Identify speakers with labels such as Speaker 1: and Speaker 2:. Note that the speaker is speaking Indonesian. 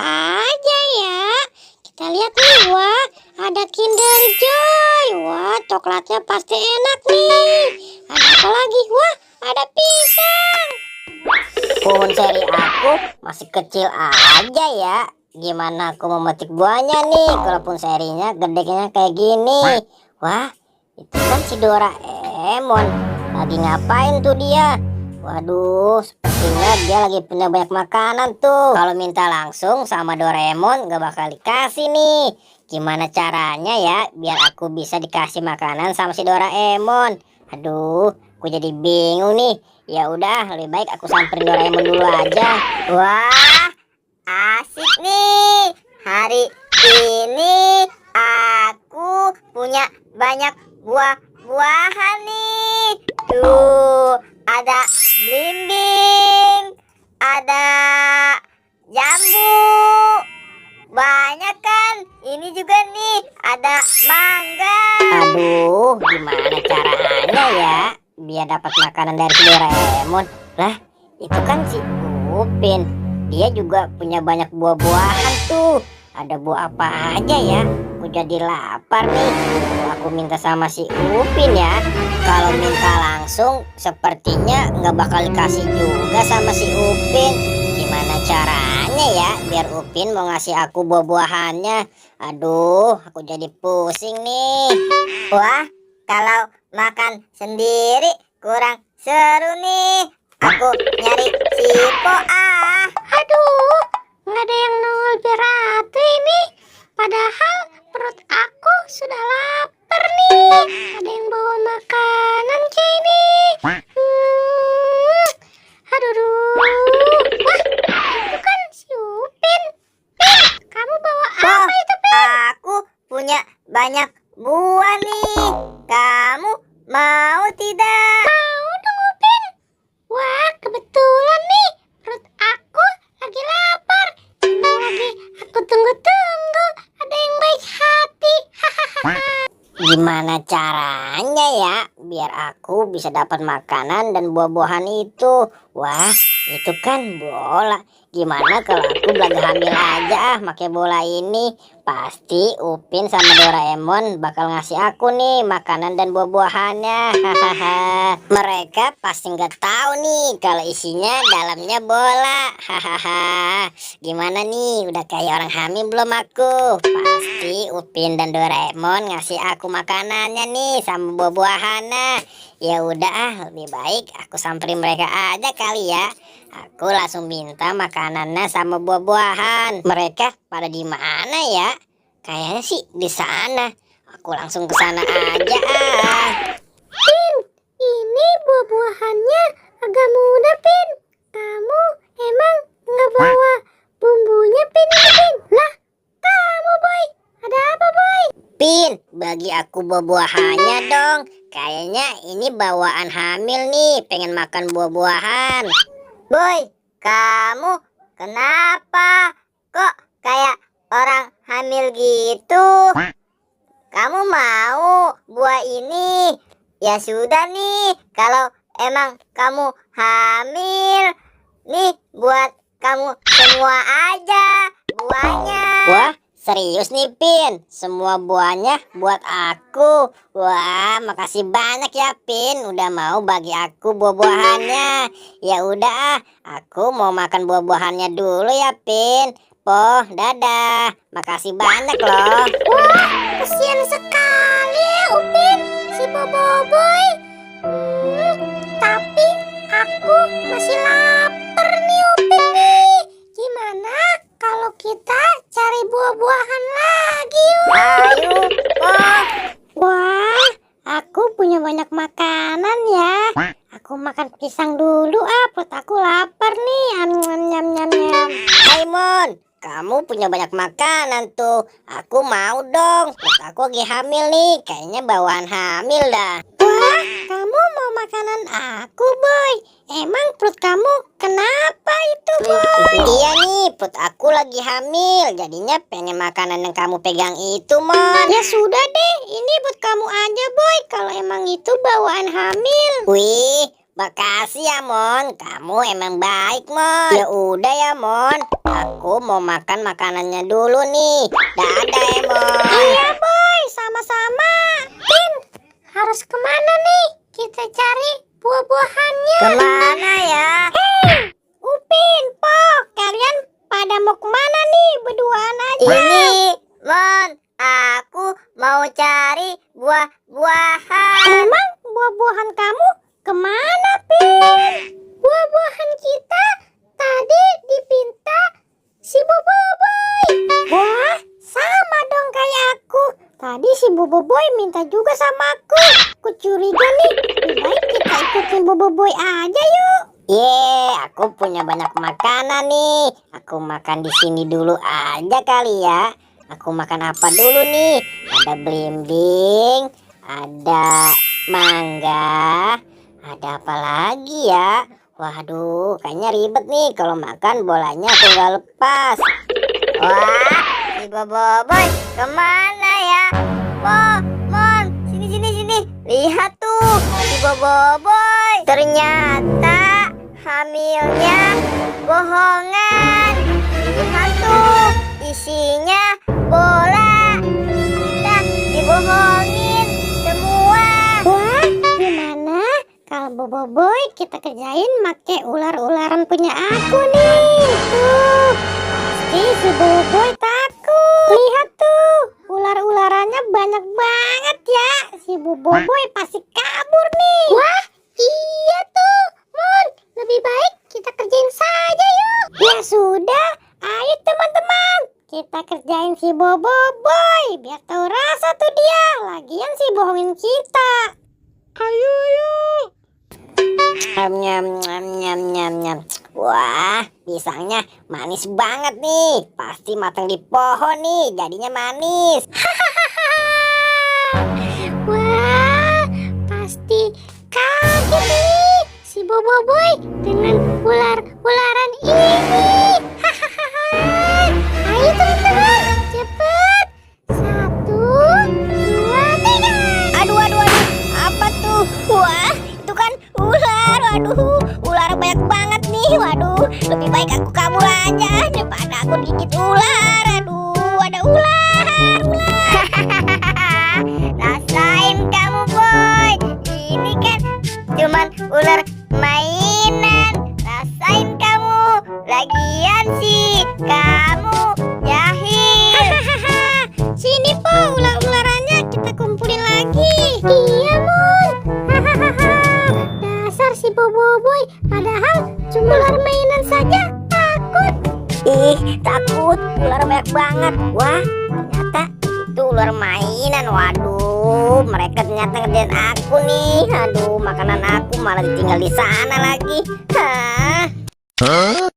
Speaker 1: aja ya. Kita lihat nih, wah, ada Kinder Joy. Wah, coklatnya pasti enak nih. Ada apa lagi? Wah, ada pisang. Pohon seri aku masih kecil aja ya. Gimana aku memetik buahnya nih? Kalaupun serinya gedenya kayak gini. Wah, itu kan si Doraemon. Lagi ngapain tuh dia? Waduh, sepertinya dia lagi punya banyak makanan tuh. Kalau minta langsung sama Doraemon gak bakal dikasih nih. Gimana caranya ya biar aku bisa dikasih makanan sama si Doraemon? Aduh, aku jadi bingung nih. Ya udah, lebih baik aku samperin Doraemon dulu aja. Wah, asik nih. Hari ini aku punya banyak buah-buahan nih. Tuh, ada belimbing, ada jambu, banyak kan? Ini juga nih ada mangga. Aduh, gimana caranya ya biar dapat makanan dari si Doraemon? Lah, itu kan si Upin. Dia juga punya banyak buah-buahan tuh. Ada buah apa aja ya? Aku jadi lapar nih. Aku minta sama si Upin ya. Kalau minta langsung sepertinya nggak bakal dikasih juga sama si Upin. Gimana caranya ya biar Upin mau ngasih aku buah-buahannya? Aduh, aku jadi pusing nih. Wah, kalau makan sendiri kurang seru nih. Aku nyari Sipo ah. Aduh, nggak ada yang nongol berarti ini. Padahal perut aku sudah lapar nih. Ada yang bawa makanan kayak ini. Aduh. Wah, itu kan si Upin. Pin, kamu bawa apa itu, Pin? Aku punya banyak buah nih. Kamu mau tidak? Mau dong, Upin. Wah, kebetulan nih. Perut aku lagi lapar. Ini lagi aku tunggu-tunggu. Ada yang baik hati. Gimana caranya ya biar aku bisa dapat makanan dan buah-buahan itu? Wah, itu kan bola. Gimana kalau aku belaga hamil aja pakai bola ini? Pasti Upin sama Doraemon bakal ngasih aku nih makanan dan buah-buahannya. Hahaha. Mereka pasti nggak tahu nih kalau isinya dalamnya bola. Hahaha. Gimana nih? Udah kayak orang hamil belum aku? Pasti Upin dan Doraemon ngasih aku makanannya nih sama buah-buahannya. Ya udah, lebih baik aku samperin mereka aja kali ya. Aku langsung minta makanannya sama buah-buahan. Mereka pada di mana ya? Kayaknya sih di sana. Aku langsung ke sana aja ah. Pin, ini buah-buahannya agak muda, Pin. Kamu emang nggak bawa bumbunya, Pin? Lah, kamu Boy. Ada apa, Boy? Pin, bagi aku buah-buahannya dong. Kayaknya ini bawaan hamil nih, pengen makan buah-buahan. Boy, kamu kenapa? Kok kayak orang hamil gitu? Kamu mau buah ini? Ya sudah nih, kalau emang kamu hamil, nih buat kamu semua aja buahnya. Wah, serius nih Pin, semua buahnya buat aku. Wah, makasih banyak ya Pin, udah mau bagi aku buah-buahannya. Ya udah, aku mau makan buah-buahannya dulu ya Pin. Poh, dadah, makasih banyak loh. Wah, kasihan sekali ya Upin, si Boboiboy. Tapi aku masih lapar nih Upin nih. Gimana kalau kita cari buah-buahan lagi yuk? Ayo, oh. Wah, aku punya banyak makanan ya. Aku makan pisang dulu ah, perut aku lapar nih. Nyam nyam nyam. Hai Mon, kamu punya banyak makanan tuh. Aku mau dong. Perut aku lagi hamil nih. Kayaknya bawaan hamil dah. Wah, kamu mau makanan aku, Boy? Emang perut kamu kenapa itu, Boy? Iya nih, perut aku lagi hamil. Jadinya pengen makanan yang kamu pegang itu, Mon. Ya sudah deh, ini buat kamu aja, Boy. Kalau emang itu bawaan hamil. Wih, Makasih ya Mon, kamu emang baik Mon. Ya udah ya Mon, aku mau makan makanannya dulu nih. Dadah ya Mon. Iya boy, sama-sama. Pin, harus kemana nih? Kita cari buah-buahannya. Kemana ya? Hei, Upin, Po, kalian pada mau kemana nih? Berduaan aja. Ini, Mon, aku mau cari buah-buahan. Emang buah-buahan kamu kemana, Pin? Buah-buahan kita tadi dipinta si Boboiboy. Wah, sama dong kayak aku. Tadi si Boboiboy minta juga sama aku. Aku curiga nih, lebih baik kita ikutin Boboiboy aja yuk. Aku punya banyak makanan nih. Aku makan di sini dulu aja kali ya. Aku makan apa dulu nih? Ada belimbing, ada mangga, ada apa lagi ya? Waduh, kayaknya ribet nih kalau makan bolanya aku nggak lepas. Wah, si Boboiboy kemana ya? Mon, sini. Lihat tuh, si Boboiboy. Ternyata hamilnya bohongan. Lihat tuh, isinya bola. Kita dibohongin semua. Wah, gimana kalau Boboiboy kita kerjain make ular-ularan punya aku nih? Tuh, pasti si Boboiboy takut. Lihat tuh, ular-ularannya banyak banget ya. Si Boboiboy pasti kabur nih. Wah, iya tuh, Mon. Lebih baik kita kerjain saja yuk. Ya sudah, ayo teman-teman. Kita kerjain si Boboiboy biar tahu rasa tuh dia. Lagian sih bohongin kita. Ayo. Nyam. Wah, pisangnya manis banget nih. Pasti matang di pohon nih, jadinya manis. Wah, pasti kaget nih si Boboiboy dengan ular-ularan ini. Ayo teman-teman, cepet. 1, 2, 3. Aduh. Apa tuh? Wah, itu kan ular. Waduh, ular banyak banget nih. Waduh, lebih baik aku kabur aja daripada aku digigit ular. Aduh, ada ular. Rasain kamu, Boy. Ini kan cuman ular mainan. Rasain kamu. Lagian sih kamu jahil. Sini Po, ular-ularannya kita kumpulin lagi. Iya Mon. Dasar si Boboiboy, padahal cuma ular mainan saja takut. Takut, ular banyak banget. Wah, ternyata itu ular mainan. Waduh, mereka ternyata ngerjain aku nih. Aduh, makanan aku malah ditinggal di sana lagi. Hah?